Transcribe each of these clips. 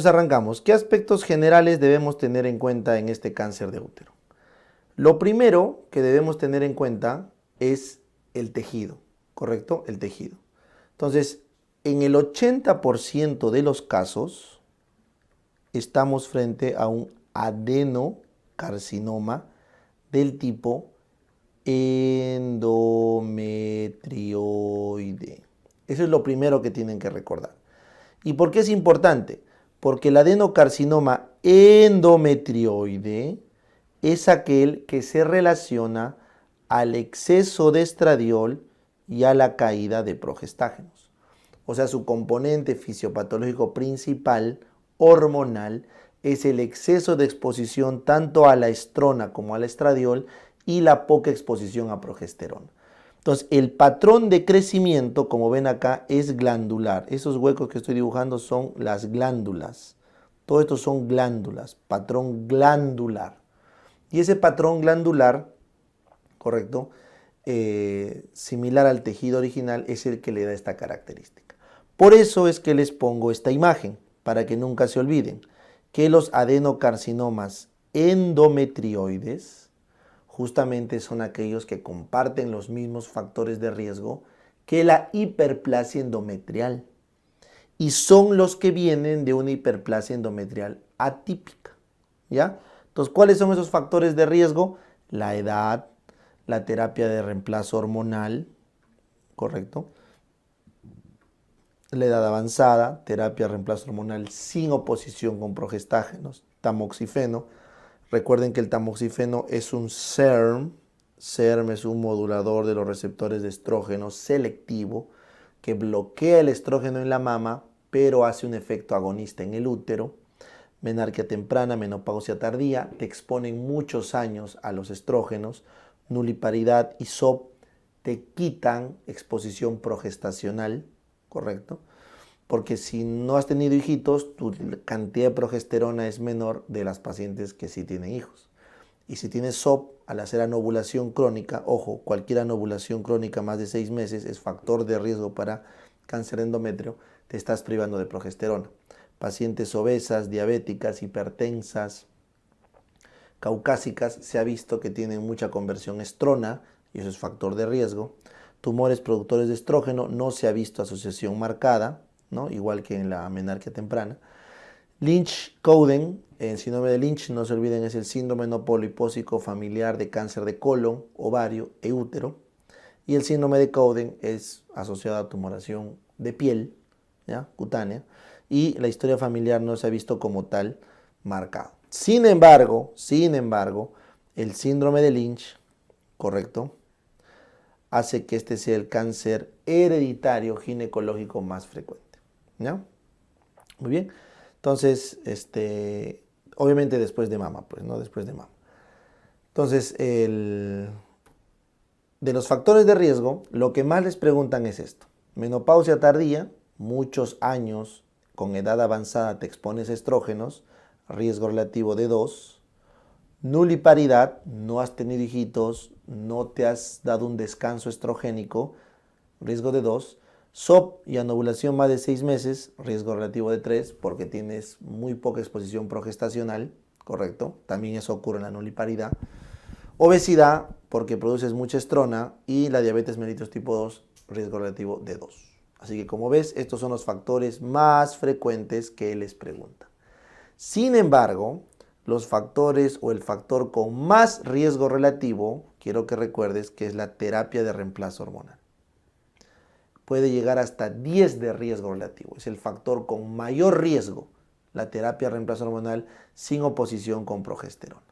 Entonces arrancamos. ¿Qué aspectos generales debemos tener en cuenta en este cáncer de útero? Lo primero que debemos tener en cuenta es el tejido, ¿correcto? El tejido. Entonces, en el 80% de los casos estamos frente a un adenocarcinoma del tipo endometrioide. Eso es lo primero que tienen que recordar. ¿Y por qué es importante? Porque el adenocarcinoma endometrioide es aquel que se relaciona al exceso de estradiol y a la caída de progestágenos. O sea, su componente fisiopatológico principal, hormonal, es el exceso de exposición tanto a la estrona como al estradiol y la poca exposición a progesterona. Entonces, el patrón de crecimiento, como ven acá, es glandular. Esos huecos que estoy dibujando son las glándulas. Todo esto son glándulas, patrón glandular. Y ese patrón glandular, correcto, similar al tejido original, es el que le da esta característica. Por eso es que les pongo esta imagen, para que nunca se olviden, que los adenocarcinomas endometrioides justamente son aquellos que comparten los mismos factores de riesgo que la hiperplasia endometrial y son los que vienen de una hiperplasia endometrial atípica, ¿ya? Entonces, ¿cuáles son esos factores de riesgo? La edad, la terapia de reemplazo hormonal, ¿correcto? La edad avanzada, terapia de reemplazo hormonal sin oposición con progestágenos, tamoxifeno. Recuerden que el tamoxifeno es un SERM. SERM es un modulador de los receptores de estrógeno selectivo que bloquea el estrógeno en la mama, pero hace un efecto agonista en el útero. Menarquia temprana, menopausia tardía, te exponen muchos años a los estrógenos. Nuliparidad y SOP te quitan exposición progestacional, ¿correcto? Porque si no has tenido hijitos, tu cantidad de progesterona es menor de las pacientes que sí tienen hijos. Y si tienes SOP, al hacer anovulación crónica, ojo, cualquier anovulación crónica más de 6 meses es factor de riesgo para cáncer de endometrio, te estás privando de progesterona. Pacientes obesas, diabéticas, hipertensas, caucásicas, se ha visto que tienen mucha conversión estrona, y eso es factor de riesgo. Tumores productores de estrógeno, no se ha visto asociación marcada, ¿no? Igual que en la menarquia temprana. Lynch-Cowden, el síndrome de Lynch, no se olviden, es el síndrome no polipósico familiar de cáncer de colon, ovario e útero. Y el síndrome de Cowden es asociado a tumoración de piel, ¿ya? Cutánea. Y la historia familiar no se ha visto como tal marcado. Sin embargo, el síndrome de Lynch, correcto, hace que este sea el cáncer hereditario ginecológico más frecuente, ¿ya? Muy bien. Entonces, obviamente después de mama, pues, ¿no? Después de mama. Entonces, de los factores de riesgo, lo que más les preguntan es esto. Menopausia tardía, muchos años con edad avanzada te expones a estrógenos, riesgo relativo de 2. Nuliparidad, no has tenido hijitos, no te has dado un descanso estrogénico, riesgo de 2. SOP y anovulación más de 6 meses, riesgo relativo de 3, porque tienes muy poca exposición progestacional, correcto, también eso ocurre en la nuliparidad. Obesidad, porque produces mucha estrona, y la diabetes mellitus tipo 2, riesgo relativo de 2. Así que como ves, estos son los factores más frecuentes que les preguntan. Sin embargo, los factores o el factor con más riesgo relativo, quiero que recuerdes que es la terapia de reemplazo hormonal. Puede llegar hasta 10 de riesgo relativo. Es el factor con mayor riesgo, la terapia de reemplazo hormonal sin oposición con progesterona.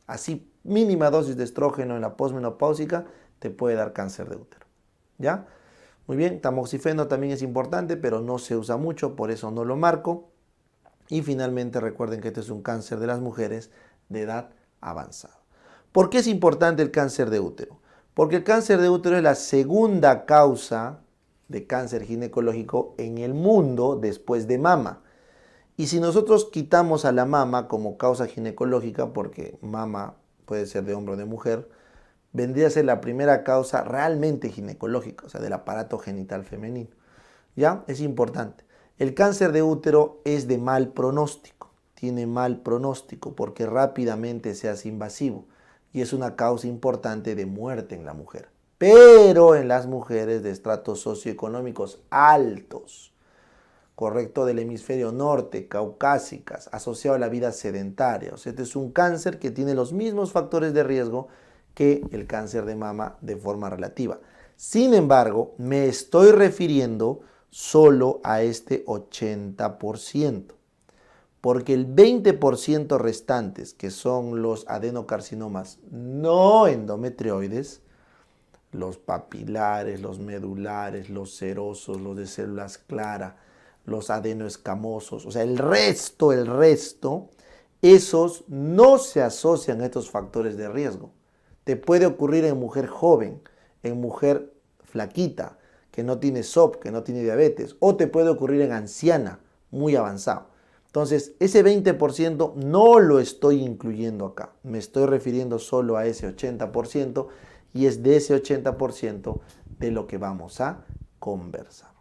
Así, mínima dosis de estrógeno en la posmenopáusica te puede dar cáncer de útero. ¿Ya? Muy bien, tamoxifeno también es importante, pero no se usa mucho, por eso no lo marco. Y finalmente recuerden que este es un cáncer de las mujeres de edad avanzada. ¿Por qué es importante el cáncer de útero? Porque el cáncer de útero es la segunda causa de cáncer ginecológico en el mundo después de mama. Y si nosotros quitamos a la mama como causa ginecológica, porque mama puede ser de hombre o de mujer, vendría a ser la primera causa realmente ginecológica, o sea, del aparato genital femenino. ¿Ya? Es importante. El cáncer de útero es de mal pronóstico, tiene mal pronóstico porque rápidamente se hace invasivo y es una causa importante de muerte en la mujer. Pero en las mujeres de estratos socioeconómicos altos, correcto, del hemisferio norte, caucásicas, asociado a la vida sedentaria. O sea, este es un cáncer que tiene los mismos factores de riesgo que el cáncer de mama de forma relativa. Sin embargo, me estoy refiriendo solo a este 80%, porque el 20% restantes, que son los adenocarcinomas no endometrioides, los papilares, los medulares, los serosos, los de células claras, los adenoescamosos, o sea, el resto, esos no se asocian a estos factores de riesgo. Te puede ocurrir en mujer joven, en mujer flaquita, que no tiene SOP, que no tiene diabetes, o te puede ocurrir en anciana, muy avanzado. Entonces, ese 20% no lo estoy incluyendo acá, me estoy refiriendo solo a ese 80% y es de ese 80% de lo que vamos a conversar.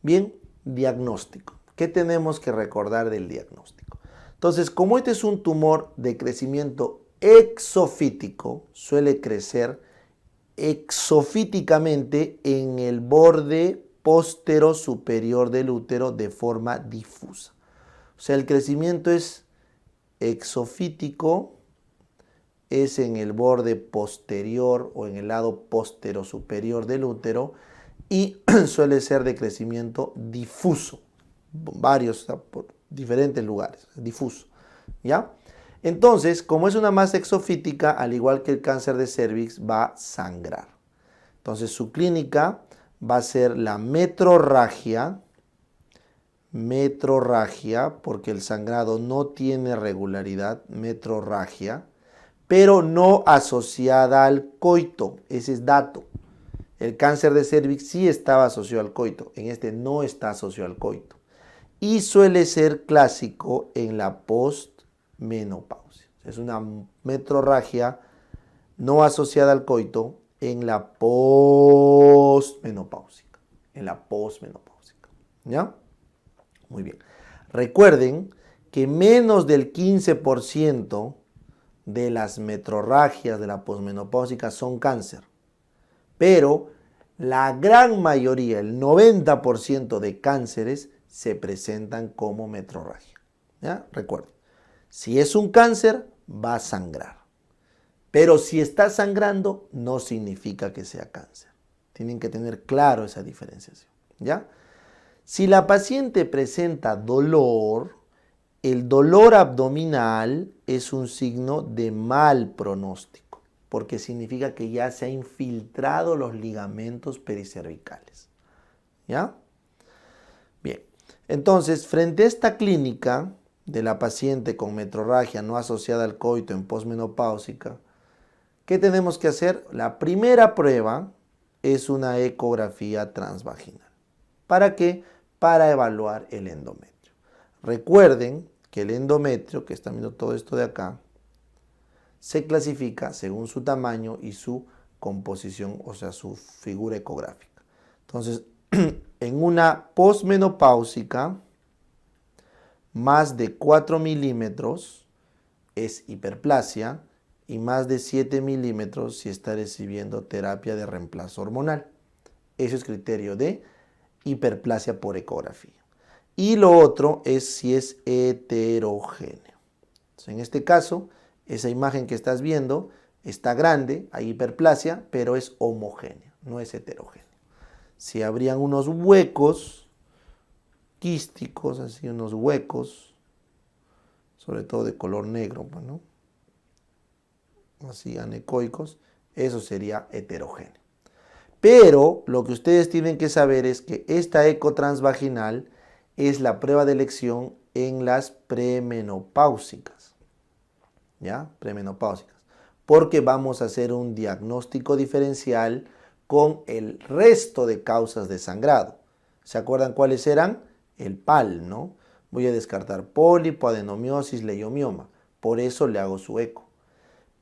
Bien, diagnóstico. ¿Qué tenemos que recordar del diagnóstico? Entonces, como este es un tumor de crecimiento exofítico, suele crecer exofíticamente en el borde póstero superior del útero de forma difusa. O sea, el crecimiento es exofítico, es en el borde posterior o en el lado póstero superior del útero y suele ser de crecimiento difuso, varios, o sea, por diferentes lugares, difuso, ¿ya? Entonces, como es una masa exofítica, al igual que el cáncer de cervix, va a sangrar. Entonces, su clínica va a ser la metrorragia, porque el sangrado no tiene regularidad, metrorragia, pero no asociada al coito, ese es dato. El cáncer de cervix sí estaba asociado al coito, en este no está asociado al coito. Y suele ser clásico en la postmenopausia. Es una metrorragia no asociada al coito en la postmenopáusica. ¿Ya? Muy bien. Recuerden que menos del 15% de las metrorragias de la postmenopáusica son cáncer. Pero la gran mayoría, el 90% de cánceres se presentan como metrorragia. ¿Ya? Recuerden, si es un cáncer, va a sangrar. Pero si está sangrando, no significa que sea cáncer. Tienen que tener claro esa diferenciación. ¿Ya? Si la paciente presenta dolor, el dolor abdominal es un signo de mal pronóstico, porque significa que ya se han infiltrado los ligamentos pericervicales. ¿Ya? Bien, entonces, frente a esta clínica de la paciente con metrorragia no asociada al coito en posmenopáusica, ¿qué tenemos que hacer? La primera prueba es una ecografía transvaginal. ¿Para qué? Para evaluar el endometrio. Recuerden que el endometrio, que están viendo todo esto de acá, se clasifica según su tamaño y su composición, o sea, su figura ecográfica. Entonces, en una posmenopáusica, más de 4 milímetros es hiperplasia y más de 7 milímetros si está recibiendo terapia de reemplazo hormonal. Eso es criterio de hiperplasia por ecografía. Y lo otro es si es heterogéneo. Entonces, en este caso, esa imagen que estás viendo está grande, hay hiperplasia, pero es homogénea, no es heterogénea. Si habrían unos huecos quísticos, así unos huecos, sobre todo de color negro, ¿no? Así anecoicos, eso sería heterogéneo. Pero lo que ustedes tienen que saber es que esta eco transvaginal es la prueba de elección en las premenopáusicas. ¿Ya? Premenopáusicas. Porque vamos a hacer un diagnóstico diferencial con el resto de causas de sangrado. ¿Se acuerdan cuáles eran? El PAL, ¿no? Voy a descartar pólipo, adenomiosis, leiomioma. Por eso le hago su eco.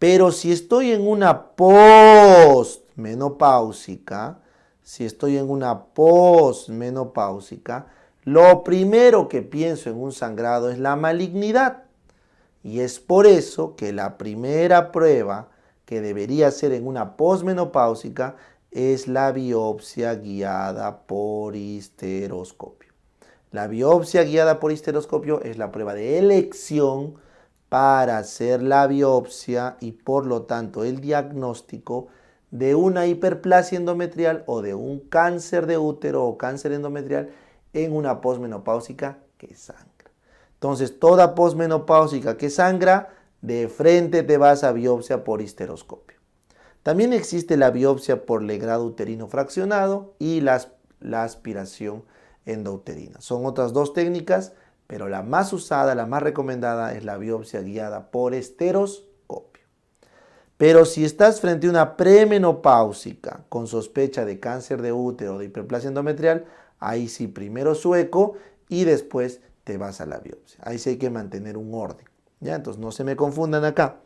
Pero si estoy en una postmenopáusica, lo primero que pienso en un sangrado es la malignidad. Y es por eso que la primera prueba que debería ser en una postmenopáusica es la biopsia guiada por histeroscopio. La biopsia guiada por histeroscopio es la prueba de elección para hacer la biopsia y por lo tanto el diagnóstico de una hiperplasia endometrial o de un cáncer de útero o cáncer endometrial en una posmenopáusica que sangra. Entonces, toda posmenopáusica que sangra, de frente te vas a biopsia por histeroscopio. También existe la biopsia por legrado uterino fraccionado y la aspiración endouterina. Son otras dos técnicas, pero la más usada, la más recomendada es la biopsia guiada por histeroscopio. Pero si estás frente a una premenopáusica con sospecha de cáncer de útero o de hiperplasia endometrial, ahí sí primero su eco y después te vas a la biopsia. Ahí sí hay que mantener un orden. ¿Ya? Entonces no se me confundan acá.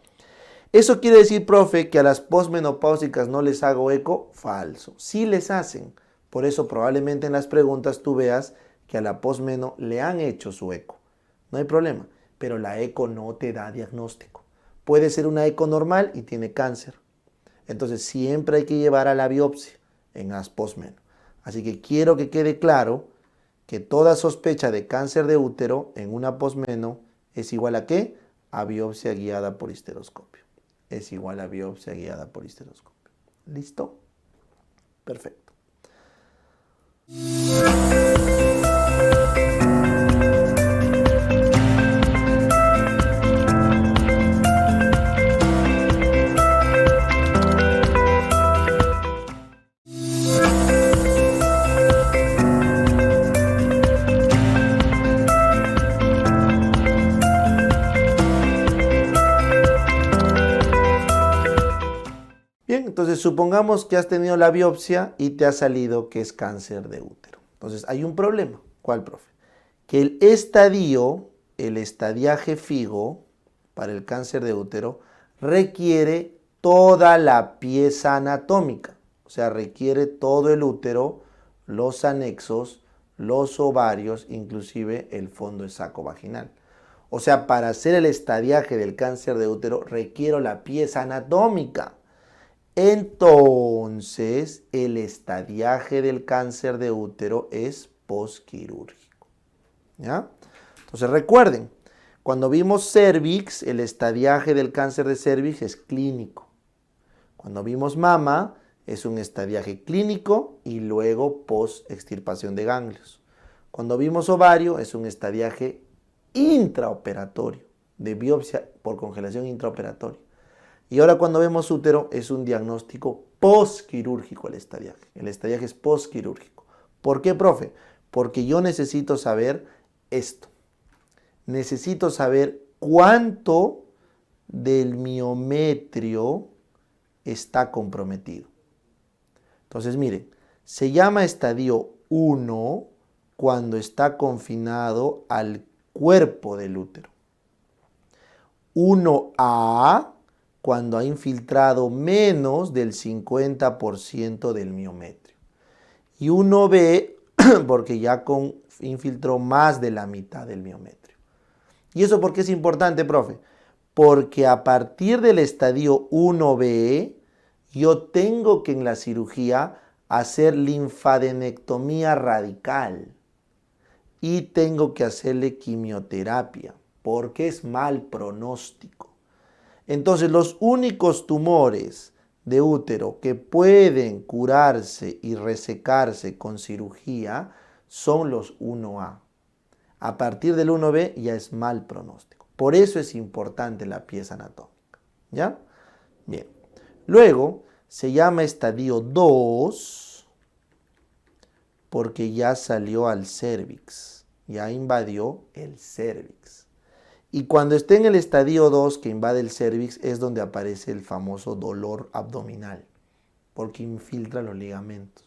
¿Eso quiere decir, profe, que a las posmenopáusicas no les hago eco? Falso. Sí les hacen. Por eso probablemente en las preguntas tú veas que a la posmeno le han hecho su eco. No hay problema. Pero la eco no te da diagnóstico. Puede ser una eco normal y tiene cáncer. Entonces siempre hay que llevar a la biopsia en las posmeno. Así que quiero que quede claro que toda sospecha de cáncer de útero en una posmeno es igual a ¿qué? A biopsia guiada por histeroscopio. Es igual a biopsia guiada por histeroscopio. ¿Listo? Perfecto. Bien, entonces supongamos que has tenido la biopsia y te ha salido que es cáncer de útero. Entonces hay un problema. ¿Cuál, profe? Que el estadio, el estadiaje FIGO para el cáncer de útero requiere toda la pieza anatómica. O sea, requiere todo el útero, los anexos, los ovarios, inclusive el fondo esacovaginal. O sea, para hacer el estadiaje del cáncer de útero requiero la pieza anatómica. Entonces, el estadiaje del cáncer de útero es posquirúrgico. ¿Ya? Entonces, recuerden, cuando vimos cervix, el estadiaje del cáncer de cervix es clínico. Cuando vimos mama, es un estadiaje clínico y luego post-extirpación de ganglios. Cuando vimos ovario, es un estadiaje intraoperatorio, de biopsia por congelación intraoperatoria. Y ahora cuando vemos útero es un diagnóstico postquirúrgico el estadiaje. El estadiaje es postquirúrgico. ¿Por qué, profe? Porque yo necesito saber esto. Necesito saber cuánto del miometrio está comprometido. Entonces, miren, se llama estadio 1 cuando está confinado al cuerpo del útero. 1A cuando ha infiltrado menos del 50% del miometrio. Y 1B porque ya infiltró más de la mitad del miometrio. ¿Y eso por qué es importante, profe? Porque a partir del estadio 1B, yo tengo que en la cirugía hacer linfadenectomía radical y tengo que hacerle quimioterapia porque es mal pronóstico. Entonces, los únicos tumores de útero que pueden curarse y resecarse con cirugía son los 1A. A partir del 1B ya es mal pronóstico. Por eso es importante la pieza anatómica. ¿Ya? Bien. Luego se llama estadio 2 porque ya salió al cervix. ya invadió el cérvix. Y cuando esté en el estadio 2 que invade el cérvix es donde aparece el famoso dolor abdominal, porque infiltra los ligamentos.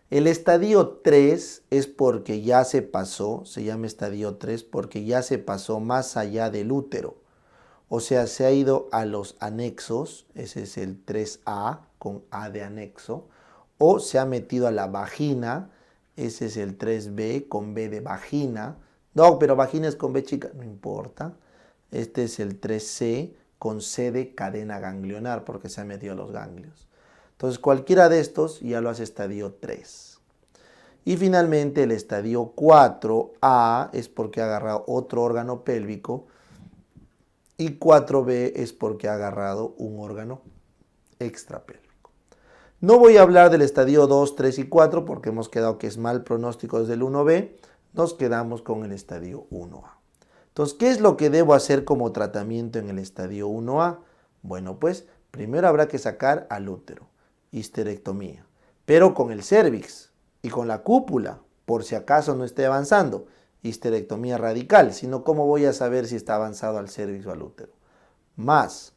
El estadio 3 es porque ya se pasó, se llama estadio 3 porque ya se pasó más allá del útero. O sea, se ha ido a los anexos, ese es el 3A con A de anexo, o se ha metido a la vagina, ese es el 3B con B de vagina. No, pero vagina es con B chica, no importa. Este es el 3C con C de cadena ganglionar porque se ha metido a los ganglios. Entonces cualquiera de estos ya lo hace estadio 3. Y finalmente el estadio 4A es porque ha agarrado otro órgano pélvico y 4B es porque ha agarrado un órgano extrapélvico. No voy a hablar del estadio 2, 3 y 4 porque hemos quedado que es mal pronóstico desde el 1B. Nos quedamos con el estadio 1A. Entonces, ¿qué es lo que debo hacer como tratamiento en el estadio 1A? Bueno, pues primero habrá que sacar al útero, histerectomía, pero con el cérvix y con la cúpula, por si acaso no esté avanzando, histerectomía radical, sino cómo voy a saber si está avanzado al cérvix o al útero. Más,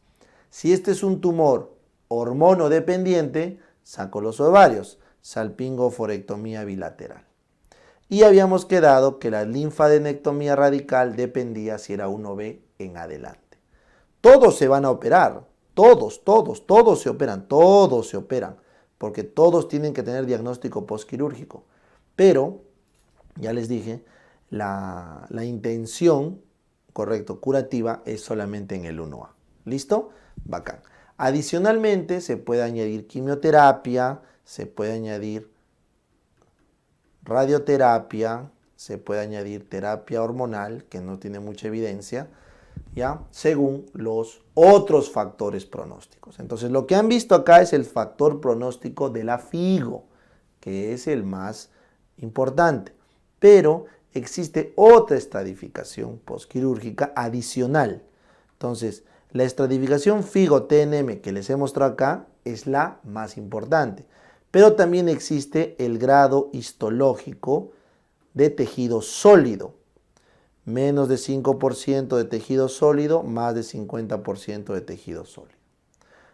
si este es un tumor hormonodependiente, saco los ovarios, salpingoforectomía bilateral. Y habíamos quedado que la linfadenectomía radical dependía si era 1B en adelante. Todos se van a operar, todos se operan, porque todos tienen que tener diagnóstico postquirúrgico. Pero, ya les dije, la intención, correcto, curativa es solamente en el 1A. ¿Listo? Bacán. Adicionalmente se puede añadir quimioterapia, se puede añadir radioterapia, se puede añadir terapia hormonal, que no tiene mucha evidencia, ¿ya? Según los otros factores pronósticos. Entonces, lo que han visto acá es el factor pronóstico de la FIGO, que es el más importante. Pero existe otra estratificación postquirúrgica adicional. Entonces, la estratificación FIGO-TNM que les he mostrado acá es la más importante. Pero también existe el grado histológico de tejido sólido. Menos de 5% de tejido sólido, más de 50% de tejido sólido.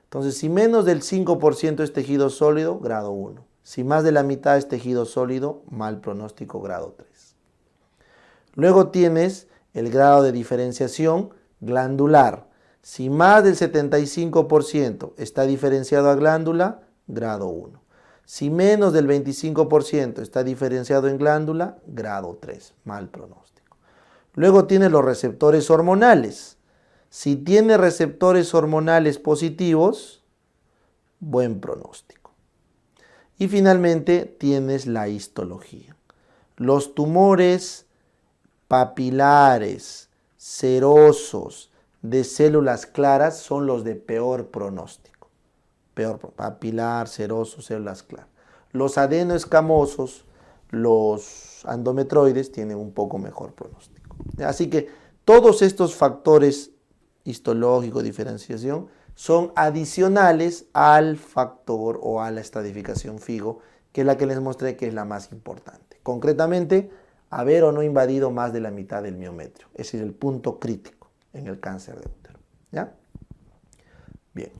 Entonces, si menos del 5% es tejido sólido, grado 1. Si más de la mitad es tejido sólido, mal pronóstico, grado 3. Luego tienes el grado de diferenciación glandular. Si más del 75% está diferenciado a glándula, grado 1. Si menos del 25% está diferenciado en glándula, grado 3, mal pronóstico. Luego tiene los receptores hormonales. Si tiene receptores hormonales positivos, buen pronóstico. Y finalmente tienes la histología. Los tumores papilares, serosos, de células claras son los de peor pronóstico. Papilar, seroso, células claras. Los adenoescamosos, los endometroides tienen un poco mejor pronóstico. Así que todos estos factores histológico, diferenciación, son adicionales al factor o a la estratificación FIGO, que es la que les mostré que es la más importante. Concretamente, haber o no invadido más de la mitad del miometrio. Ese es el punto crítico en el cáncer de útero. ¿Ya? Bien.